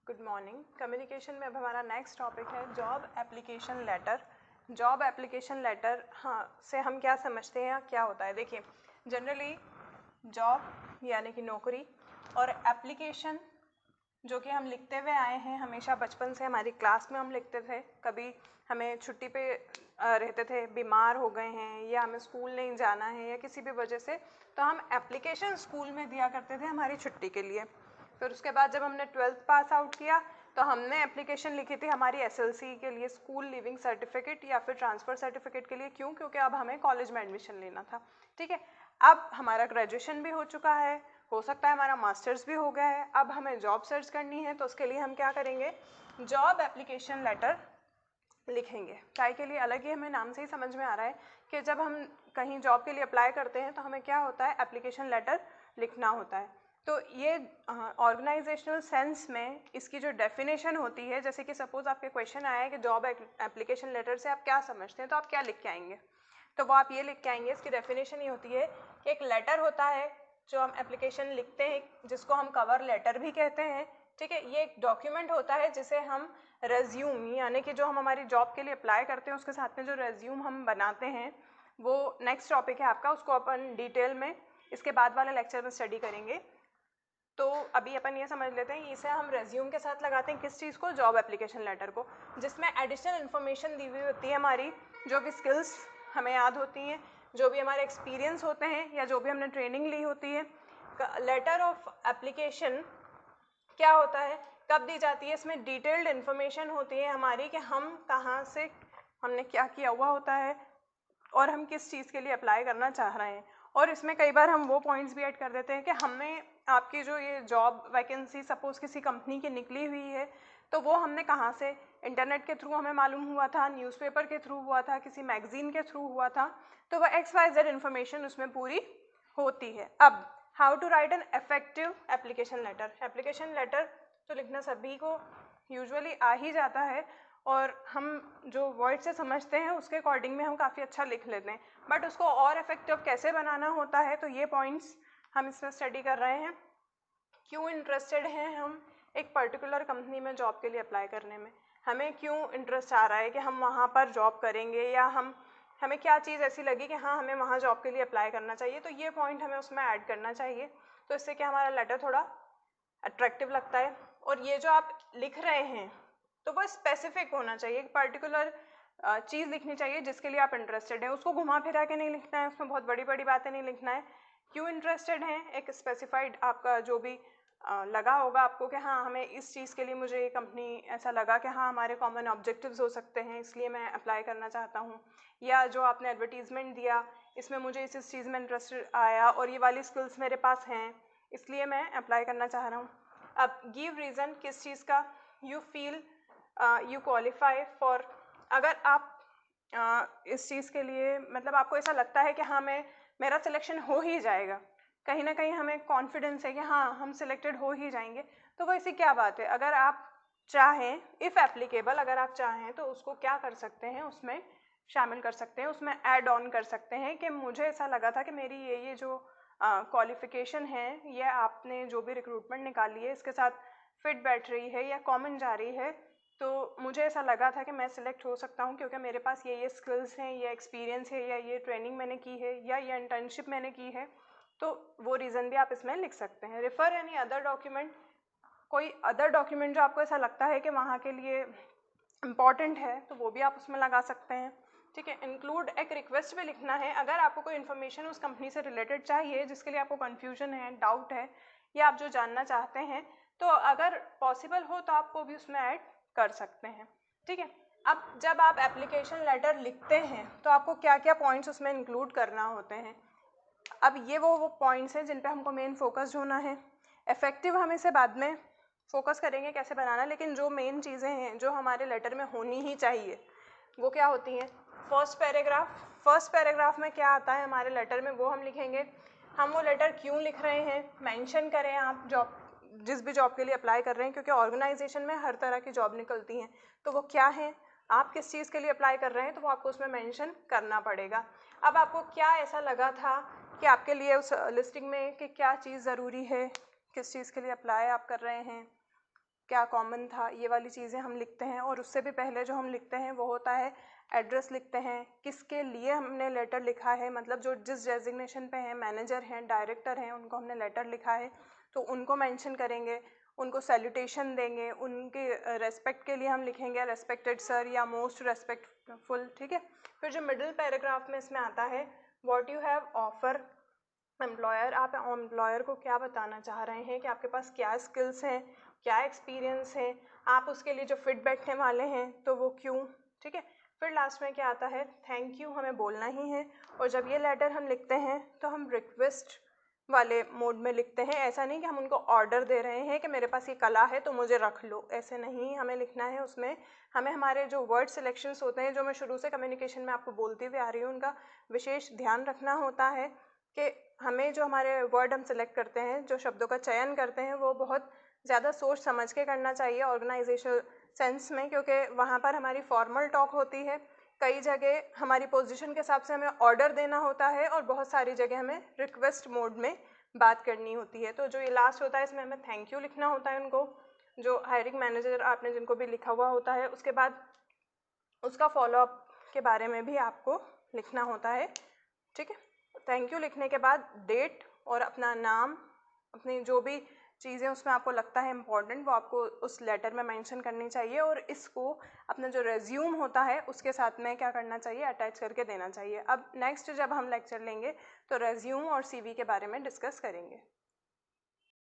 Good morning. Communication में अब हमारा नेक्स्ट टॉपिक है job application letter. Job application letter से हम क्या समझते हैं या क्या होता है। देखिए, जनरली जॉब यानी कि नौकरी और एप्लीकेशन जो कि हम लिखते हुए आए हैं, हमेशा बचपन से हमारी क्लास में हम लिखते थे। कभी हमें छुट्टी पे रहते थे, बीमार हो गए हैं या हमें स्कूल नहीं जाना है या किसी भी वजह से, तो हम एप्लीकेशन स्कूल में दिया करते थे हमारी छुट्टी के लिए। फिर उसके बाद जब हमने 12th पास आउट किया तो हमने एप्लीकेशन लिखी थी हमारी एसएलसी के लिए, स्कूल लिविंग सर्टिफिकेट या फिर ट्रांसफ़र सर्टिफिकेट के लिए। क्यों? क्योंकि अब हमें कॉलेज में एडमिशन लेना था। ठीक है, अब हमारा ग्रेजुएशन भी हो चुका है, हो सकता है हमारा मास्टर्स भी हो गया है। अब हमें जॉब सर्च करनी है, तो उसके लिए हम क्या करेंगे, जॉब एप्लीकेशन लेटर लिखेंगे। काय के लिए? अलग ही हमें नाम से ही समझ में आ रहा है कि जब हम कहीं जॉब के लिए अप्लाई करते हैं तो हमें क्या होता है, एप्लीकेशन लेटर लिखना होता है। तो ये ऑर्गेनाइजेशनल सेंस में इसकी जो डेफिनेशन होती है, जैसे कि सपोज आपके क्वेश्चन आया है कि जॉब एप्लीकेशन लेटर से आप क्या समझते हैं, तो आप क्या लिख के आएंगे? तो वो आप ये लिख के आएंगे, इसकी डेफिनेशन ये होती है कि एक लेटर होता है जो हम एप्लीकेशन लिखते हैं, जिसको हम कवर लेटर भी कहते हैं। ठीक है, ये एक डॉक्यूमेंट होता है जिसे हम रेज्यूम, यानी कि जो हम हमारी जॉब के लिए अप्लाई करते हैं उसके साथ में जो रेज्यूम हम बनाते हैं, वो नेक्स्ट टॉपिक है आपका, उसको अपन डिटेल में इसके बाद वाले लेक्चर में स्टडी करेंगे। तो अभी अपन ये समझ लेते हैं, इसे हम रेज्यूम के साथ लगाते हैं किस चीज़ को, जॉब एप्लीकेशन लेटर को, जिसमें एडिशनल इन्फॉर्मेशन दी हुई होती है हमारी, जो भी स्किल्स हमें याद होती हैं, जो भी हमारे एक्सपीरियंस होते हैं या जो भी हमने ट्रेनिंग ली होती है। लेटर ऑफ एप्लीकेशन क्या होता है, कब दी जाती है? इसमें डिटेल्ड इन्फॉर्मेशन होती है हमारी कि हम कहाँ से, हमने क्या किया हुआ होता है और हम किस चीज़ के लिए अप्लाई करना चाह रहे हैं। और इसमें कई बार हम वो पॉइंट्स भी ऐड कर देते हैं कि हमने आपकी जो ये जॉब वैकेंसी सपोज़ किसी कंपनी की निकली हुई है, तो वो हमने कहाँ से, इंटरनेट के थ्रू हमें मालूम हुआ था, न्यूज़पेपर के थ्रू हुआ था, किसी मैगजीन के थ्रू हुआ था, तो वह XYZ इन्फॉर्मेशन उसमें पूरी होती है। अब how to write an effective application letter. Application letter तो लिखना सभी को यूजुअली आ ही जाता है और हम जो वर्ड से समझते हैं उसके अकॉर्डिंग में हम काफ़ी अच्छा लिख लेते हैं, बट उसको और इफेक्टिव कैसे बनाना होता है, तो ये पॉइंट्स हम इसमें स्टडी कर रहे हैं। क्यों इंटरेस्टेड हैं हम एक पर्टिकुलर कंपनी में जॉब के लिए अप्लाई करने में, हमें क्यों इंटरेस्ट आ रहा है कि हम वहाँ पर जॉब करेंगे, या हमें क्या चीज़ ऐसी लगी कि हाँ हमें वहाँ जॉब के लिए अप्लाई करना चाहिए, तो ये पॉइंट हमें उसमें ऐड करना चाहिए। तो इससे क्या हमारा लेटर थोड़ा अट्रैक्टिव लगता है। और ये जो आप लिख रहे हैं तो वो स्पेसिफिक होना चाहिए, एक पर्टिकुलर चीज़ लिखनी चाहिए जिसके लिए आप इंटरेस्टेड हैं। उसको घुमा फिरा के नहीं लिखना है, उसमें बहुत बड़ी बड़ी बातें नहीं लिखना है। क्यों इंटरेस्टेड हैं, एक स्पेसिफाइड आपका जो भी लगा होगा आपको कि हाँ हमें इस चीज़ के लिए, मुझे ये कंपनी ऐसा लगा कि हाँ हमारे कॉमन ऑब्जेक्टिव्स हो सकते हैं, इसलिए मैं अप्लाई करना चाहता हूँ। या जो आपने एडवर्टीज़मेंट दिया, इसमें मुझे इस चीज़ में इंटरेस्ट आया और ये वाली स्किल्स मेरे पास हैं, इसलिए मैं अप्लाई करना चाह रहा हूँ। अब गिव रीज़न, किस चीज़ का, you feel you qualify for, अगर आप इस चीज़ के लिए, मतलब आपको ऐसा लगता है कि हाँ मेरा सिलेक्शन हो ही जाएगा, कहीं ना कहीं हमें कॉन्फिडेंस है कि हाँ हम सिलेक्टेड हो ही जाएंगे, तो वो ऐसी क्या बात है। अगर आप चाहें, इफ़ एप्लीकेबल, अगर आप चाहें तो उसको क्या कर सकते हैं, उसमें शामिल कर सकते हैं, उसमें ऐड ऑन कर सकते हैं कि मुझे ऐसा लगा था कि मेरी ये जो क्वालिफ़िकेशन है, ये आपने जो भी रिक्रूटमेंट निकाली है इसके साथ फिट बैठ रही है या कॉमन जा रही है, तो मुझे ऐसा लगा था कि मैं सिलेक्ट हो सकता हूँ क्योंकि मेरे पास ये स्किल्स हैं, ये एक्सपीरियंस है, या ये ट्रेनिंग मैंने की है, या ये इंटर्नशिप मैंने की है। तो वो रीज़न भी आप इसमें लिख सकते हैं। रेफ़र एनी अदर डॉक्यूमेंट, कोई अदर डॉक्यूमेंट जो आपको ऐसा लगता है कि वहाँ के लिए इम्पॉर्टेंट है, तो वो भी आप उसमें लगा सकते हैं। ठीक है, इंक्लूड, एक रिक्वेस्ट भी लिखना है। अगर आपको कोई इन्फॉर्मेशन उस कंपनी से रिलेटेड चाहिए जिसके लिए आपको कन्फ्यूजन है, डाउट है, या आप जो जानना चाहते हैं, तो अगर पॉसिबल हो तो आप वो भी उसमें ऐड कर सकते हैं। ठीक है, अब जब आप एप्लीकेशन लेटर लिखते हैं तो आपको क्या क्या पॉइंट्स उसमें इंक्लूड करना होते हैं। अब ये वो पॉइंट्स हैं जिन पे हमको मेन फोकस होना है। इफेक्टिव हम इसे बाद में फोकस करेंगे कैसे बनाना, लेकिन जो मेन चीज़ें हैं जो हमारे लेटर में होनी ही चाहिए वो क्या होती हैं। फर्स्ट पैराग्राफ में क्या आता है हमारे लेटर में, वो हम लिखेंगे। हम वो लेटर क्यों लिख रहे हैं, मेंशन करें आप जॉब, जिस भी जॉब के लिए अप्लाई कर रहे हैं, क्योंकि ऑर्गेनाइजेशन में हर तरह की जॉब निकलती हैं, तो वो क्या है, आप किस चीज़ के लिए अप्लाई कर रहे हैं, तो वो आपको उसमें मेंशन करना पड़ेगा। अब आपको क्या ऐसा लगा था कि आपके लिए उस लिस्टिंग में कि क्या चीज़ ज़रूरी है, किस चीज़ के लिए अप्लाई आप कर रहे हैं, क्या कॉमन था, ये वाली चीज़ें हम लिखते हैं। और उससे भी पहले जो हम लिखते हैं वो होता है एड्रेस लिखते हैं, किसके लिए हमने लेटर लिखा है, मतलब जो जिस डेजिग्नेशन पे हैं, मैनेजर हैं, डायरेक्टर हैं, उनको हमने लेटर लिखा है तो उनको मेंशन करेंगे, उनको सैल्यूटेशन देंगे, उनके रेस्पेक्ट के लिए हम लिखेंगे रेस्पेक्टेड सर या मोस्ट रेस्पेक्टफुल, ठीक है। फिर जो मिडिल पैराग्राफ में इसमें आता है what you have offer employer, आप एम्प्लॉयर को क्या बताना चाह रहे हैं कि आपके पास क्या स्किल्स हैं, क्या एक्सपीरियंस है, आप उसके लिए जो फिट बैठने वाले हैं तो वो क्यों, ठीक है। फिर लास्ट में क्या आता है, थैंक यू हमें बोलना ही है। और जब ये लेटर हम लिखते हैं तो हम रिक्वेस्ट वाले मोड में लिखते हैं, ऐसा नहीं कि हम उनको ऑर्डर दे रहे हैं कि मेरे पास ये कला है तो मुझे रख लो, ऐसे नहीं हमें लिखना है। उसमें हमें हमारे जो वर्ड सिलेक्शंस होते हैं, जो मैं शुरू से कम्युनिकेशन में आपको बोलती हुई आ रही हूँ, उनका विशेष ध्यान रखना होता है कि हमें जो हमारे वर्ड हम सेलेक्ट करते हैं, जो शब्दों का चयन करते हैं, वो बहुत ज़्यादा सोच समझ के करना चाहिए ऑर्गेनाइजेशनल सेंस में, क्योंकि वहाँ पर हमारी फॉर्मल टॉक होती है, कई जगह हमारी पोजीशन के हिसाब से हमें ऑर्डर देना होता है और बहुत सारी जगह हमें रिक्वेस्ट मोड में बात करनी होती है। तो जो ये लास्ट होता है इसमें हमें थैंक यू लिखना होता है उनको, जो हायरिंग मैनेजर आपने जिनको भी लिखा हुआ होता है, उसके बाद उसका फॉलोअप के बारे में भी आपको लिखना होता है, ठीक है। थैंक यू लिखने के बाद डेट और अपना नाम, अपनी जो भी चीज़ें उसमें आपको लगता है इम्पॉर्टेंट वो आपको उस लेटर में मेंशन करनी चाहिए, और इसको अपना जो रेज्यूम होता है उसके साथ में क्या करना चाहिए, अटैच करके देना चाहिए। अब नेक्स्ट जब हम लेक्चर लेंगे तो रेज्यूम और सीवी के बारे में डिस्कस करेंगे।